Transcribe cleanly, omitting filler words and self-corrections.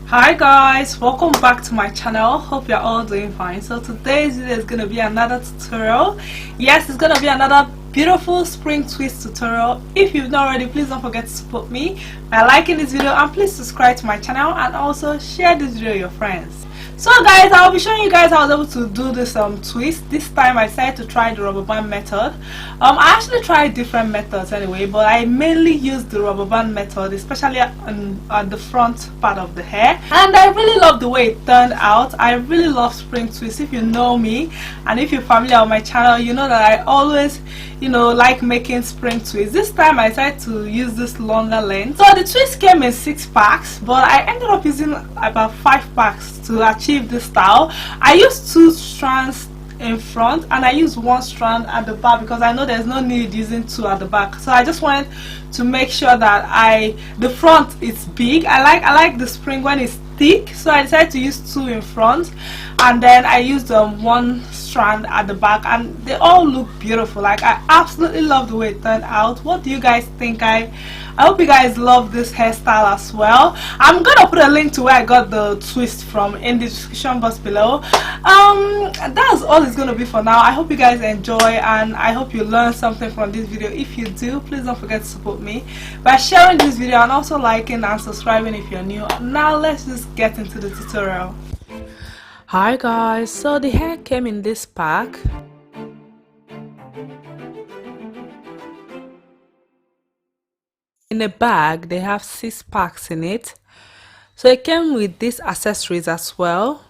Hi guys, welcome back to my channel. Hope you're all doing fine. So today's video is going to be another tutorial. Yes, it's going to be another beautiful spring twist tutorial. If you've not already, please don't forget to support me by liking this video, and please subscribe to my channel and also share this video with your friends. So guys, I'll be showing you guys how I was able to do this twist. This time I decided to try the rubber band method. I actually tried different methods anyway, but I mainly used the rubber band method, especially on the front part of the hair, and I really love the way it turned out. I really love spring twists. If you know me and if you're familiar with my channel, you know that I always like making spring twists. This time I decided to use this longer length. So the twist came in 6 packs, but I ended up using about 5 packs to achieve this style. I used 2 strands in front and I used 1 strand at the back because I know there's no need using 2 at the back. So I just wanted to make sure that the front is big. I like the spring when it's thick, so I decided to use 2 in front, and then I used 1 strand at the back, and they all look beautiful. Like, I absolutely love the way it turned out. What do you guys think? I hope you guys love this hairstyle as well. I'm gonna put a link to where I got the twist from in the description box below. That's all it's gonna be for now. I hope you guys enjoy, and I hope you learn something from this video. If you do, please don't forget to support me by sharing this video and also liking and subscribing if you're new. Now let's just get into the tutorial. Hi guys, so the hair came in this pack. In a bag they have 6 packs in it, so it came with these accessories as well.